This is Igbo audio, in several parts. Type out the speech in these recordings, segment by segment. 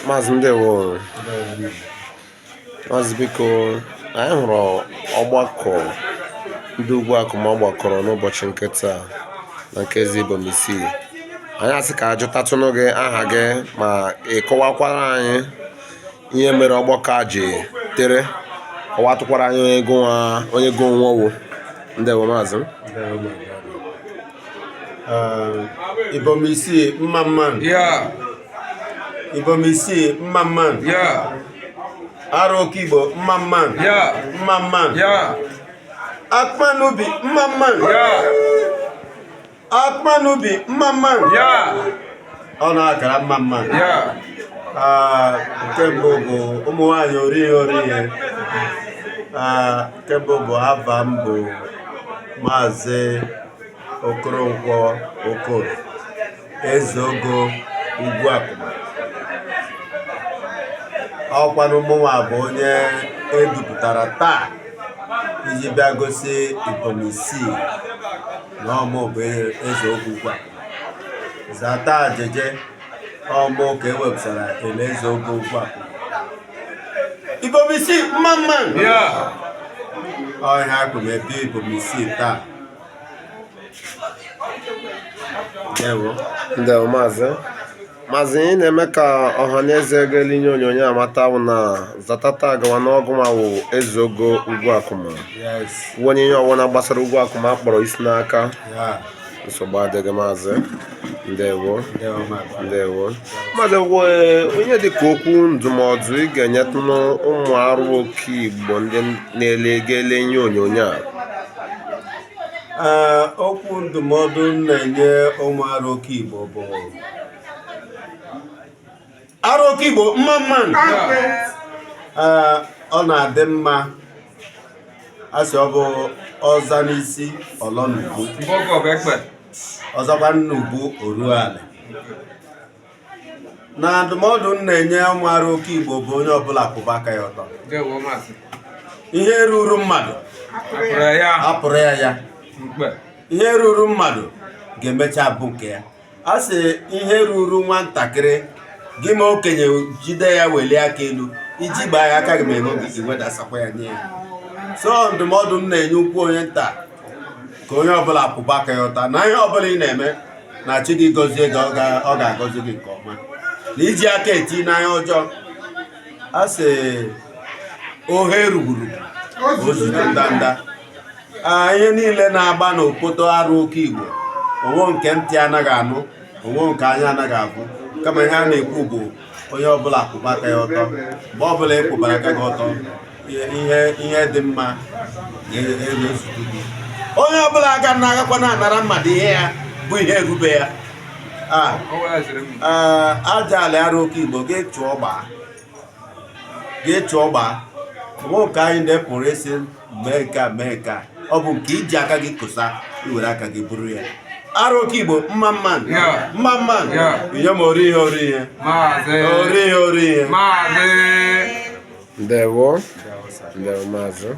Mazi ndewo. Mazi biko, anyị hụrụ ọgbakọ ndị Ugwuakuma gbakọrọ n'ụbọchị nke taa na nke Ezibomisi. Anyị asị ka ajụtatụnụ gị aha gị ma ịkọwakwara anyị ihe mere ọgbakọ a ji tere, kọwatụkwara anyị onye go onwe owu. Ndewo Mazi. Ibomisi mmamman. Yeah. Ibomisi mmamman. Yeah. Arochukwu mmamman. Yeah. Mmamman. Yeah. Akpanubi mmamman. Yeah. Akpanubi mmamman. Yeah. Ọ na-akara mmamman. Yeah. Nke mbụ bụ ụmụ nwanyị orihe. Nke mbụ bụ ava m bụ Mazi Okoronkwo Okoro, Ezeogo Ugwuakuma. Ọkwanụ mụnwa bụ onye edupụtara taa iji bịa gosi Ibomisi na ọmụ bụ Ezeogo Ugwuakuma. Zata ajụjụ ọmụ ka ewepụtara Ezeogo Ugwuakuma. Ibomisi mmamman. Ọhịa akụ na-ebi Ibomisi taa. Ndewo Mazi. Mazi, ị na-eme ka ọhaneze ga-elinye onyonyo amata bụ na Zatata agawa n'ọgụ ma wụ Ezeogo Ugwuakuma. Onye ihe ọwụna gbasara Ugwuakuma kpọrọ isi n'aka. Nsogbu adịghị Mazi. Ndewo. Ndewo. Mazi, onye dịka okwu ndụmọdụ ị ga-enyetụ ụmụ Arochukwu Igbo ndị na-ele ihe onyonyo a? Okwu ndụmọdụ na-enye ụmụ Arochukwu Igbo bụ Arochukwu Igbo mmamman. Ọ na-adị mma asị ọ bụ ọza n'isi ọlọ n'ugwu, ọzọkwa n'ugwu oruala. Na ndụmọdụ na-enye ụmụ Arochukwu Igbo bụ onye ọbụla kwụba aka ya ọtọ. Ihe ruru mmadụ hapụrụ ya. Ihe ruru mmadụ ga-emecha bụ nke ya. A sị ihe ruru nwatakịrị gị ma okenye jide ya welie aka elu iji gbaa ya aka gị ma ego wedasakwa ya nye ya. So ndụmọdụ na-enye ukwu onye nta ka onye ọbụla kwụba aka ya ọta na ihe ọbụla ị na-eme na chi gị gọzie gị, ọ ga-agọzi gị nke ọma. Na iji aka eti n'anya ọjọọ, a sị ohe rugburu ozugbo ndanda. Ihe niile na-agba n'okpoto Arochukwu Igbo, onwe nke ntị anaghị anụ, onwe nke anya anaghị abụ, kama ihe a na-ekwu bụ onye ọbụla kwụba aka ya ọtọ. Mgbe ọbụla ị kwụbara aka gị ọtọ, ihe dị mma ga-ezute gị. Onye ọbụla aka na-agakwa na-anara mmadụ ihe ya bụ ihe erube ya. Aja ala Arochukwu Igbo ga-echụọ gbaa. Onwe nke anyị na-epụrụ esi mee nke a, ọ bụ nke iji aka gị kosa iwere aka gị buru ya. Arochukwu Igbo mmamman. Mmamman. Ihe ma orihe. Orihe. Ndewo. Ndewo Mazi.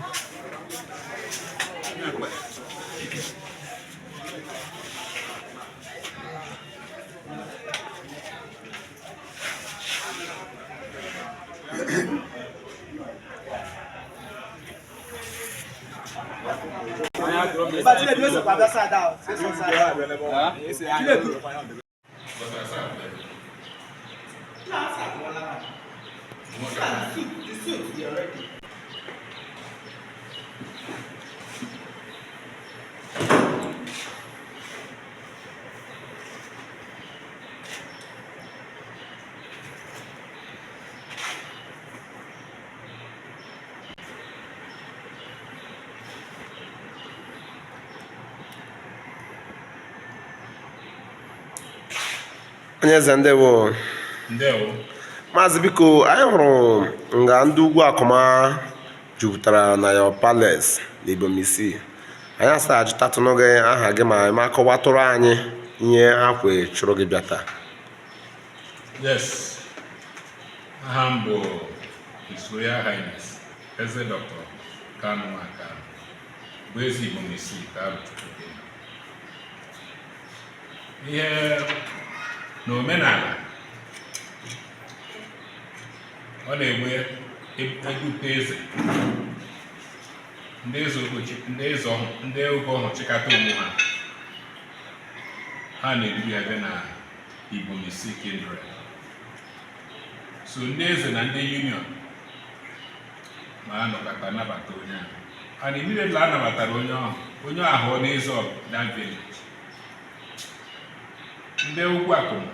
onye eze ndewo Mazi biko anyị hụrụ nga ndị Ugwuakuma jupụtara na ya palace na Ibomisi anyị asa ajụtatụnụ gị aha gị ma eme akọwatụrụ anyị ihe ha kwe chụrụ gị bịa taa. Yes, aha m bụ His Royal Highness Eze Dr. Kanu Aka bụ eze Ibomisi ka Arochukwu. Ihe n'omenala ọ na-enwe egwute eze ndị oge ọhụrụ chịkata ụmụ ha na-edu ya bịa na Ibomisi Kindred. So ndị eze na ndị union ma anọkọta nabata onye ahụ. And immediately a nabatara onye ahụ ọ na-eze that village. Ndị Ugwuakuma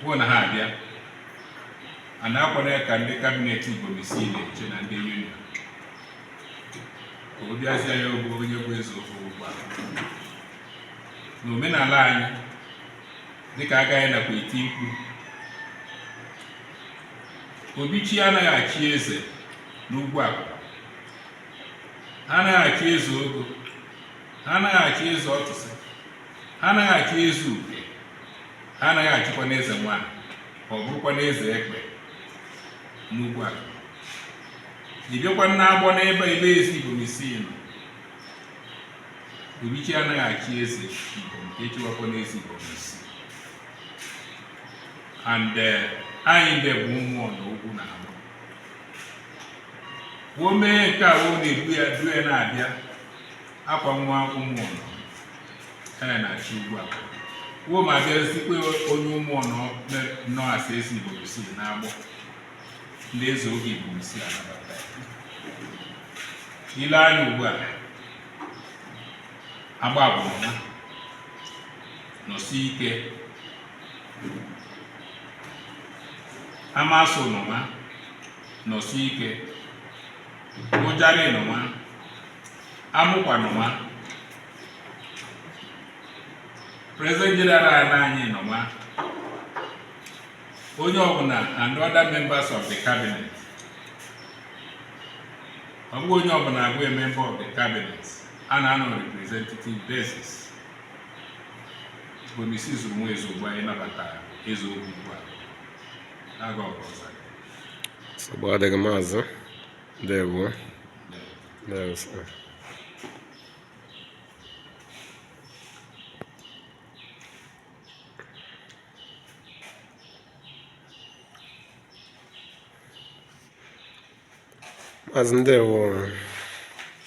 bụ na ha abịa a na-akwado ka ndị kabinet Ibomisi na-eche na ndị union ka ọ bịazie ya bụ onye bụ eze ofe Ugwuakuma. N'omenala anyị dịka agaghị nakwa eti mkpu, Obichi anaghị achị eze n'Ugwuakuma, ha anaghị achị eze Ogo, ha anaghị achị eze Ọtụsị, ha anaghị achị eze Uke, ha anaghị achịkwa n'eze Nwanyị, ọ bụrụkwa n'eze Ekpe n'Ugwuakuma. Ịbịakwa na-agbọ n'ebe eze Ibomisi nọ, Obichi anaghị achị eze Igbo nke echiwakwa n'eze Ibomisi. And anyị ndị bụ mmụọ na ugwu na abụ o mee nke a o na-ebu ya du ya na-abịa akwa nwa mmụọ ya na-achị Ugwuakuma wo ma bịazikwa onye mmụọ nọ asa esi Ibomisi na-agbọ ndị eze oge Ibomisi anabata ile anya ugbu a agba agbụrụma nọsi ike Amaso nọma nọsi ike Ụjarị nọma Amụkwa nọma President General anyị nọma onye ọbụla and other members of the cabinet. Ọ bụ onye ọbụla abụ a member of the cabinet a na-anọ representative basis. Ibomisi zuru nwa Ezeogo anyị nabatara Ezeogo ugbu a. Nsogbu adịghị Mazi. Ndewo. Ndewo sir. Mazi ndewo.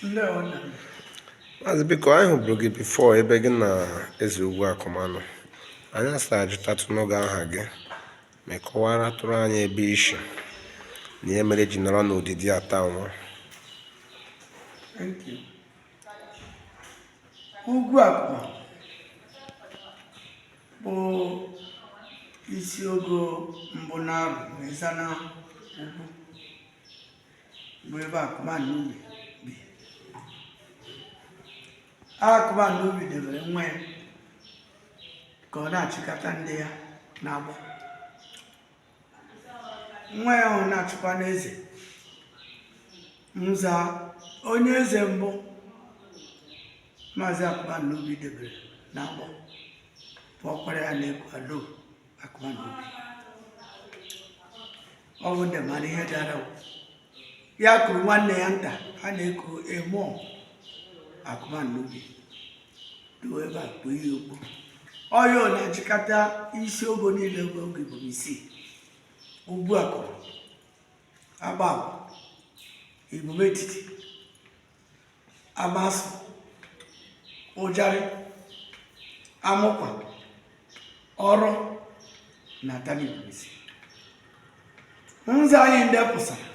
Ndewo. Mazi biko anyị hụbụrụ gị before ebe gị na eze Ugwuakuma nọ. Anyị asa ajụtatụ n'oge aha gị ma kọwara tụrụ anyị ebe ishi na ihe mere ji nọrọ n'odidi ata nwa. Thank you. Ugwuakuma bụ isi ogo mbụ na-abụ Ezana ugwu bụ ebe Akuma n'ubi bi. Akuma n'ubi debere nwa ya ka ọ na-achịkọta ndị ya na-agbọ. Nwa ya ahụ na-achịkwa n'eze Nza onye eze mbụ Mazi Akuma n'ubi debere na-agbọ pụọkwara ya na-ekwado Akuma n'ubi. Ọ bụ ndị mara ihe dara ya kuru nwanne ya nta a na-eku emo Akuma n'ubi do ebe a kpuo ihe okpu. Ọya na-achịkọta isi ogo niile oge Ibomisi, Ugwuakuma, Agbagu, Ibom etiti amasị ụjarị amụkwa ọrụ na tanibisi nza anyị ndepụsara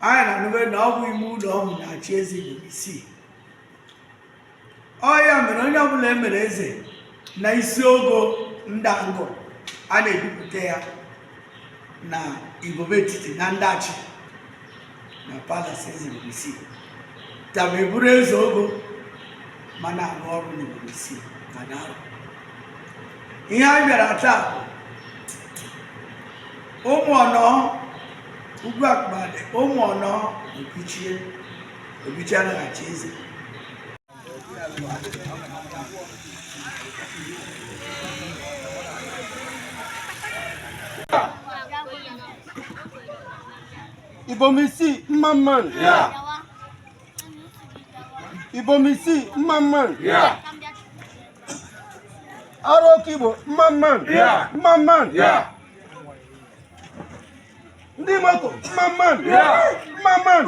anyị na-anụbe na ọ bụ ime ụlọ ọhụụ na-achị eze Igbo isii. Ọ ya mere onye ọbụla emere eze na Ezeogo ndangụ a na-ebipụta ya na Igbo etiti na ndachi na Palace eze Igbo isii tama eburu Ezeogo ma na-arụ ọrụ n'Igbo isii na darụ. Ihe a bịara taa ụmụ ọnọ Ugwuakuma ụmụ ọnọ obichie anaghachi eze. Ibomisi Mamman. Ibomisi Mamman. Arochukwu Mamman. Mamman. Ndị mako Mamman. Mamman.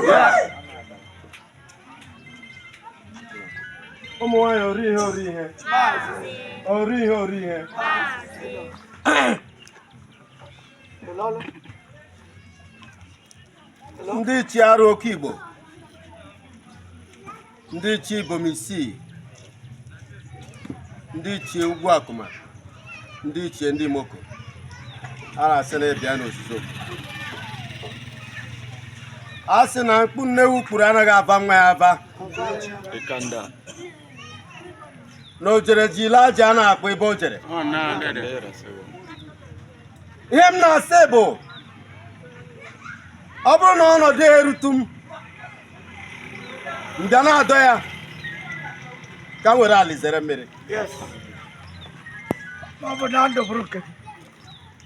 Ụmụ nwanyị ori ihe. Ndị chi Arochukwu, ndị chi Ibomisi, ndị chi Ugwuakuma, ndị chi ndị moko a na-asị na ịbịa n'ozuzo. A sị na mkpu nnewu kwuru anaghị aba nwa ya aba na o jere ji ile aja a na-akpọ ebe o jere. Ihe m na-asị bụ ọ bụrụ na ọnọdụ erutu m mbịa na-adọ ya ka m were alizere mmiri.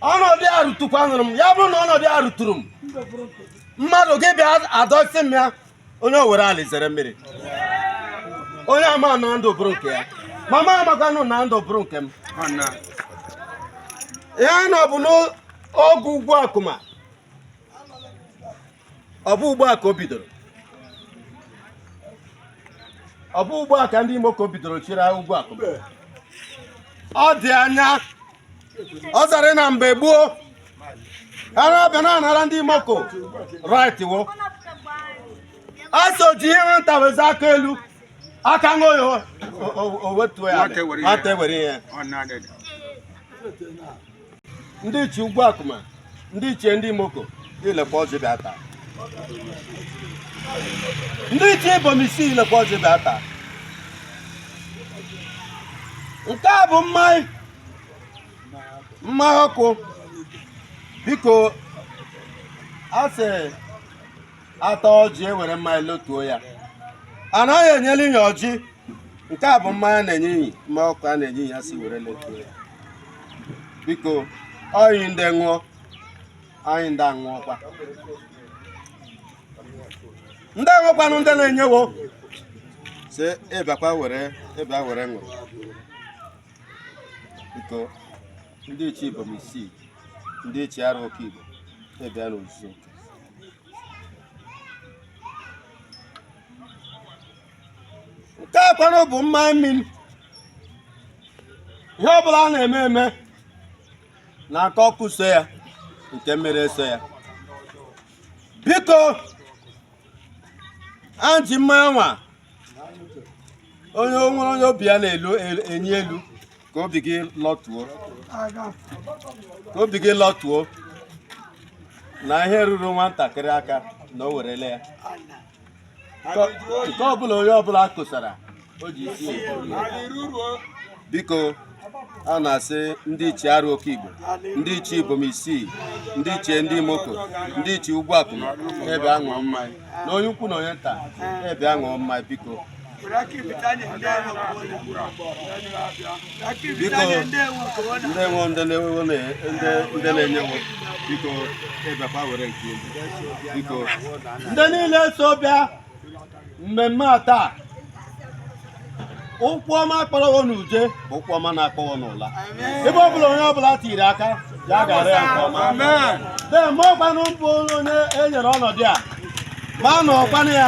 Ọnọdụ ya rutukwa nụrụ m, ya bụrụ na ọnọdụ ya ruturu m mmadụ gị bịa adọsi m ya onye o were alizere mmiri. Onye ama na ndụ bụrụ nke ya, mama amakwanụ na ndụ bụrụ nke m. Ya na ọ bụ n'oge Ugwuakuma, ọ bụ ugbu a ka o bidoro. Ọ bụ ugbu a ka ndị Imo ka o bidoro chịrị Ugwuakuma. Ọ dị anya ọ zara na mgbe gboo ha na-abịa na-anara ndị Imo ko right wo. Aso ji ihe nwata wezi aka elu aka ṅụọ o wetuo ya nwata ewere ihe. Ndị ichie Ugwuakuma, ndị ichie ndị Imoko ilekwa ọjị bịa taa. Ndị ichie Ibomisi ilekwa ọjị bịa taa. Nke a bụ mmanya ọkụ. Biko asị ata ọjị ewere mmanya lotuo ya. Anaghị enyela inye ọjị. Nke a bụ mmanya na-enye inyi, mmanya ọkụ a na-enye inyi asị were lotuo ya. Biko ọyị ndị ṅụọ, anyị ndị aṅụọkwa. Ndị aṅụkwanụ ndị na-enyewo si ịbịakwa ịbịa were ṅụrụ. Biko ndị ichie Ibomisi, ndị ichie Arochukwu ịbịa n'ozuzo. Nke akwanụ bụ mmanya mmiri. Ihe ọbụla a na-eme eme na aka ọkụ so ya, nke mmiri eso ya. Biko anji mmanya nwa onye obi ya na-enye elu ka obi gị lọtuo na ihe ruru nwatakịrị aka na o werele ya. Nke ọbụla onye ọbụla kosara o ji isi biko a na-asị ndị ichie Arochukwu, ndị ichie Ibomisi, ndị ichie ndị Imoko, ndị ichie Ugwuakuma ebe aṅụọ mmanya na onye ukwu na onye nta ebe aṅụọ mmanya. Biko ndị nwe ndị na-enyewo biko ịbịakwa were nke elu. Biko ndị niile so bịa mmemme a taa, ụkwụ ọma akpọrọwo n'uje bụ ụkwụ ọma na-akpọwo n'ụla. Ebe ọbụla onye ọbụla tiri aka ya gara ya nke ọma. Ma ọkwanụ mbụ onye e nyere ọnọdụ a ma na ọkwanụ ya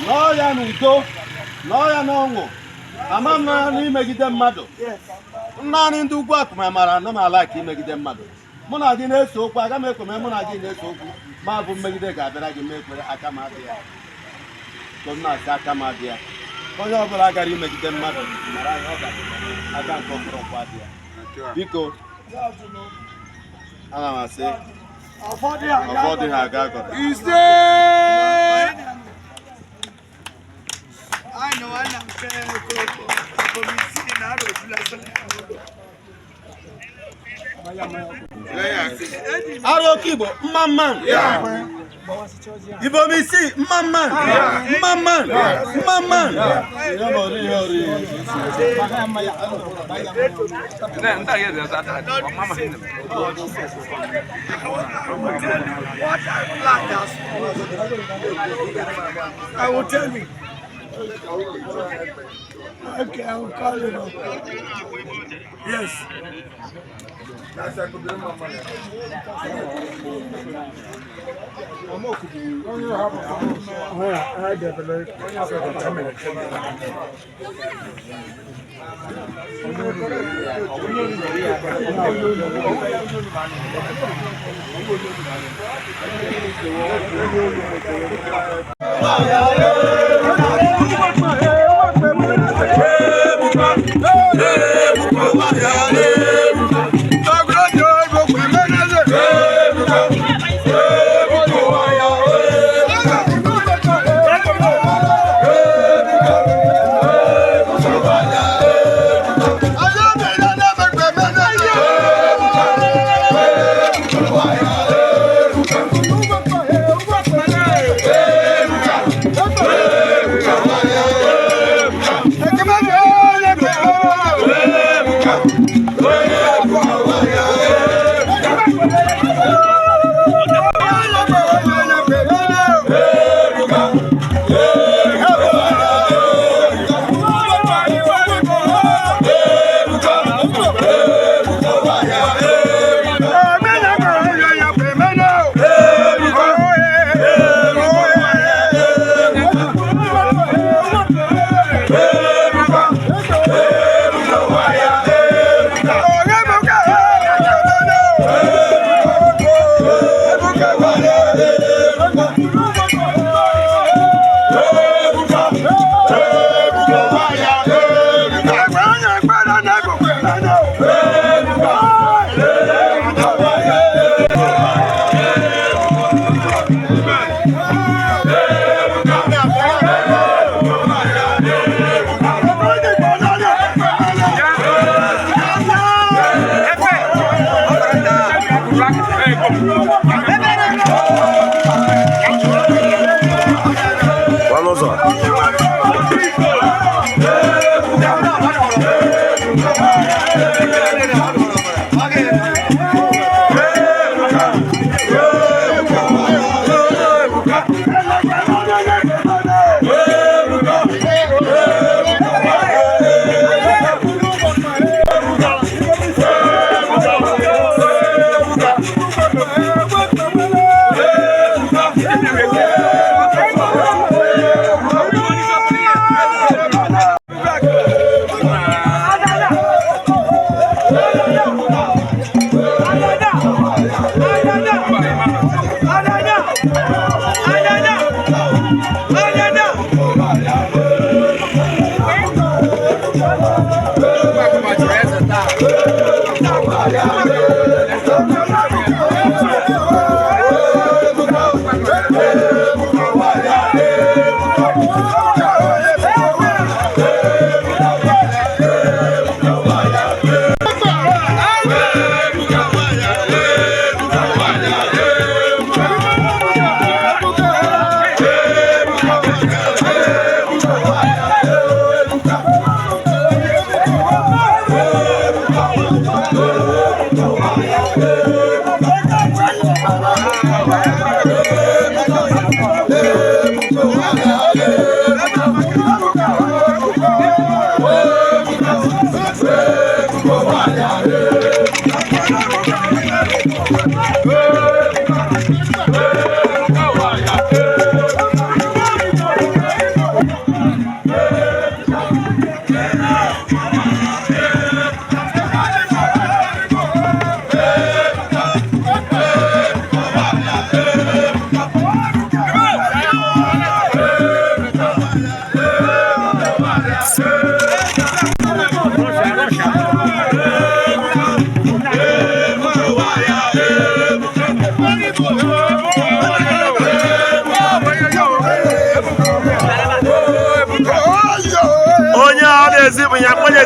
nọọ ya n'udo, nọọ ya n'ọṅụ, ama m na n'imegide mmadụ. Naanị ndị Ugwuakuma mara na m ala ka imegide mmadụ. Mụ na gị na-ese okwu, aga m ekweme mụ na gị na-ese okwu, ma bụ mmegide ga-abịara gị mekwere aka m adị ya. Na-asị aka m adị ya. Onye ọbụla gara imegide mmadụ mara ihe ọ ga-aka nke Okoronkwo adị ya. Biko, ana m asị ụfọdụ ha aga agọrọ. Arochukwu mma Ibomisi mma I will tell you. Okay, I will call you now. Yes.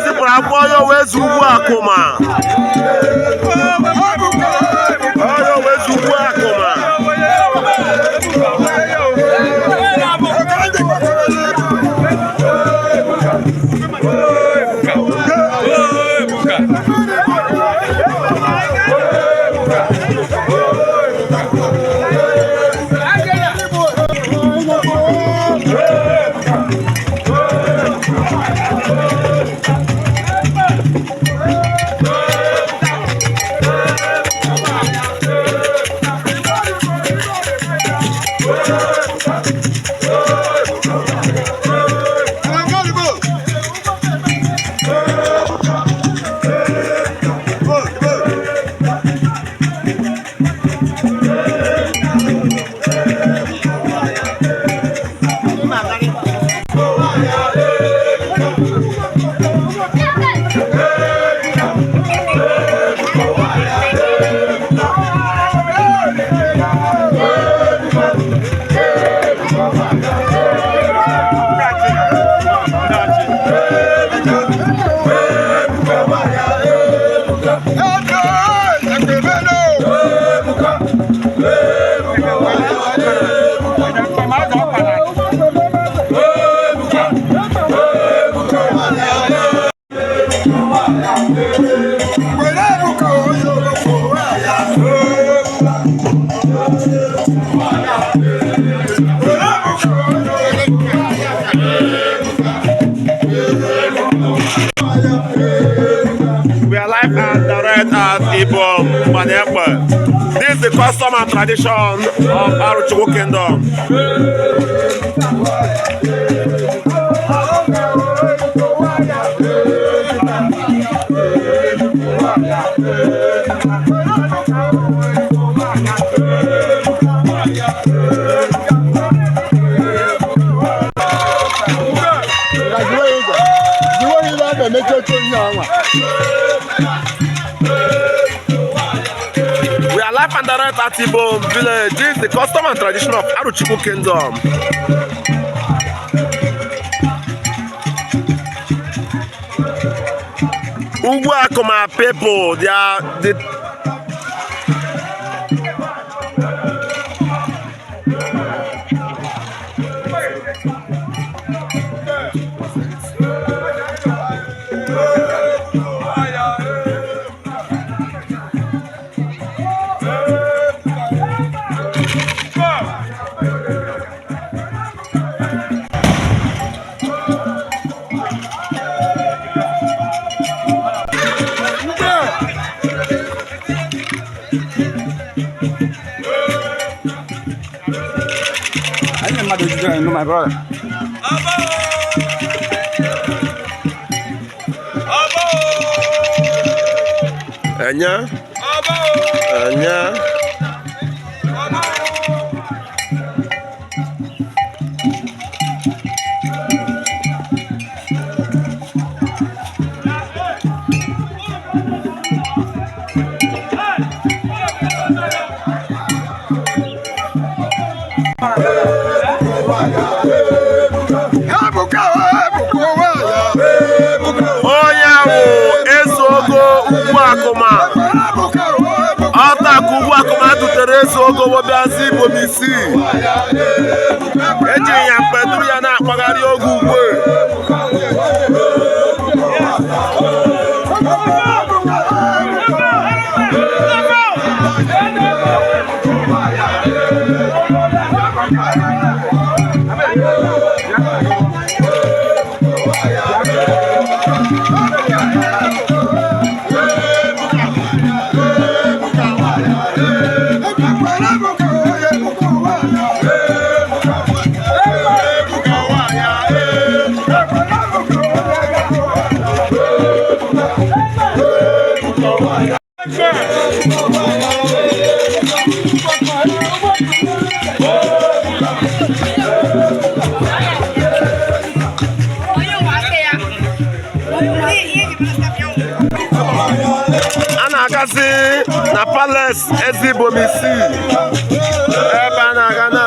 ezipụrụ akwụkwọ ya wee zu Ugwuakuma. Ọya wee zu Ugwuakuma. We are live and direct at Ibom, Manekwe. This is the custom and tradition of Arochukwu Kingdom. We are live and direct at Ibom village. This is the custom and tradition of Arochukwu Kingdom. Ugwuakuma people, they are the my brother. Anya. Anya. Ezeogo Ugwuakuma. Ọtaku Ugwuakuma tutere Ezeogo wobiazi bomisi. Eji ya mkpeduru ya na-akpagharị oge ugwe. Anagazi na palace ezibomisi ebe a na-aga na